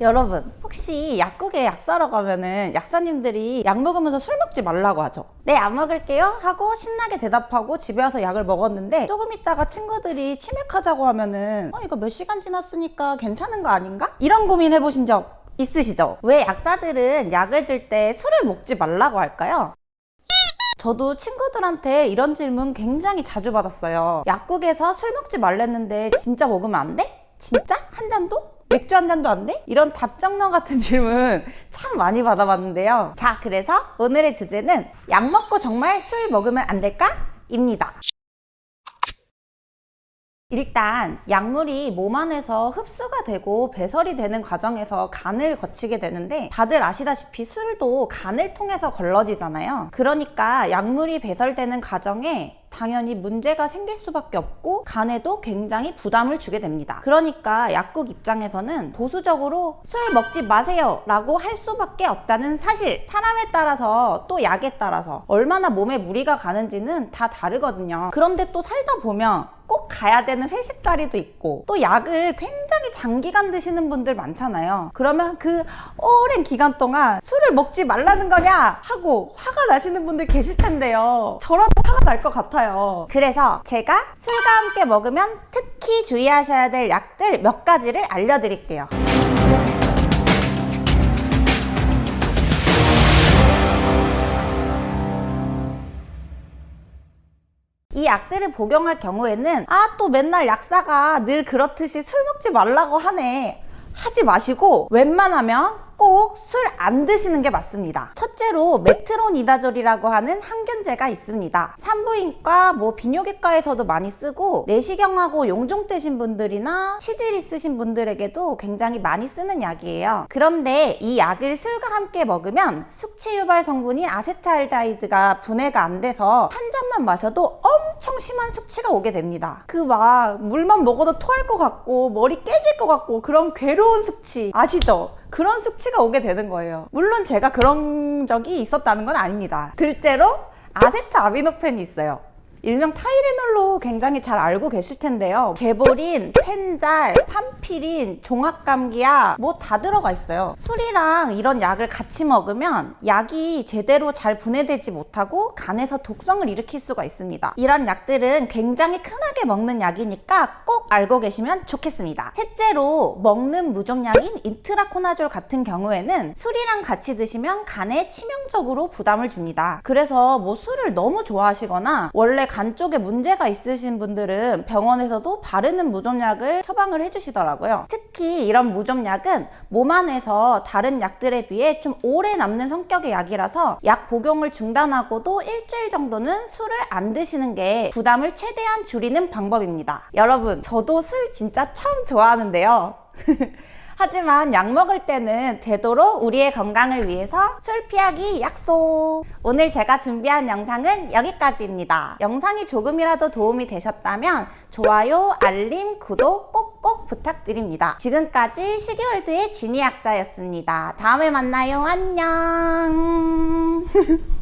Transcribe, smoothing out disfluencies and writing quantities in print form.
여러분, 혹시 약국에 약 사러 가면은 약사님들이 약 먹으면서 술 먹지 말라고 하죠. 네, 안 먹을게요 하고 신나게 대답하고 집에 와서 약을 먹었는데 조금 있다가 친구들이 치맥하자고 하면은 이거 몇 시간 지났으니까 괜찮은 거 아닌가? 이런 고민 해보신 적 있으시죠? 왜 약사들은 약을 줄 때 술을 먹지 말라고 할까요? 저도 친구들한테 이런 질문 굉장히 자주 받았어요. 약국에서 술 먹지 말랬는데 진짜 먹으면 안 돼? 진짜? 한 잔도? 맥주 한 잔도 안 돼? 이런 답정너 같은 질문 참 많이 받아봤는데요. 자, 그래서 오늘의 주제는 약 먹고 정말 술 먹으면 안 될까? 입니다. 일단 약물이 몸 안에서 흡수가 되고 배설이 되는 과정에서 간을 거치게 되는데, 다들 아시다시피 술도 간을 통해서 걸러지잖아요. 그러니까 약물이 배설되는 과정에 당연히 문제가 생길 수밖에 없고 간에도 굉장히 부담을 주게 됩니다. 그러니까 약국 입장에서는 보수적으로 술 먹지 마세요 라고 할 수밖에 없다는 사실. 사람에 따라서 또 약에 따라서 얼마나 몸에 무리가 가는지는 다 다르거든요. 그런데 또 살다 보면 꼭 가야 되는 회식 자리도 있고, 또 약을 굉장히 장기간 드시는 분들 많잖아요. 그러면 그 오랜 기간 동안 술을 먹지 말라는 거냐 하고 화가 나시는 분들 계실 텐데요. 저라도 화가 날 것 같아요. 그래서 제가 술과 함께 먹으면 특히 주의하셔야 될 약들 몇 가지를 알려드릴게요. 이 약들을 복용할 경우에는 또 맨날 약사가 늘 그렇듯이 술 먹지 말라고 하네 하지 마시고, 웬만하면 꼭 술 안 드시는 게 맞습니다. 첫째로 메트로니다졸이라고 하는 항균제가 있습니다. 산부인과 비뇨기과에서도 많이 쓰고, 내시경하고 용종되신 분들이나 치질 있으신 분들에게도 굉장히 많이 쓰는 약이에요. 그런데 이 약을 술과 함께 먹으면 숙취 유발 성분인 아세트알데히드가 분해가 안 돼서 한 잔만 마셔도 엄청 심한 숙취가 오게 됩니다. 물만 먹어도 토할 것 같고 머리 깨질 것 같고 그런 괴로운 숙취 아시죠? 그런 숙취가 오게 되는 거예요. 물론 제가 그런 적이 있었다는 건 아닙니다. 둘째로 아세트아미노펜이 있어요. 일명 타이레놀로 굉장히 잘 알고 계실 텐데요. 개보린, 펜잘, 팜피린, 종합감기약 다 들어가 있어요. 술이랑 이런 약을 같이 먹으면 약이 제대로 잘 분해되지 못하고 간에서 독성을 일으킬 수가 있습니다. 이런 약들은 굉장히 흔하게 먹는 약이니까 꼭 알고 계시면 좋겠습니다. 셋째로 먹는 무좀약인 인트라코나졸 같은 경우에는 술이랑 같이 드시면 간에 치명적으로 부담을 줍니다. 그래서 술을 너무 좋아하시거나 원래 간 쪽에 문제가 있으신 분들은 병원에서도 바르는 무좀약을 처방을 해주시더라고요. 특히 이런 무좀약은 몸 안에서 다른 약들에 비해 좀 오래 남는 성격의 약이라서 약 복용을 중단하고도 일주일 정도는 술을 안 드시는 게 부담을 최대한 줄이는 방법입니다. 여러분, 저도 술 진짜 참 좋아하는데요. 하지만 약 먹을 때는 되도록 우리의 건강을 위해서 술 피하기 약속! 오늘 제가 준비한 영상은 여기까지입니다. 영상이 조금이라도 도움이 되셨다면 좋아요, 알림, 구독 꼭꼭 부탁드립니다. 지금까지 시기월드의 지니 약사였습니다. 다음에 만나요. 안녕!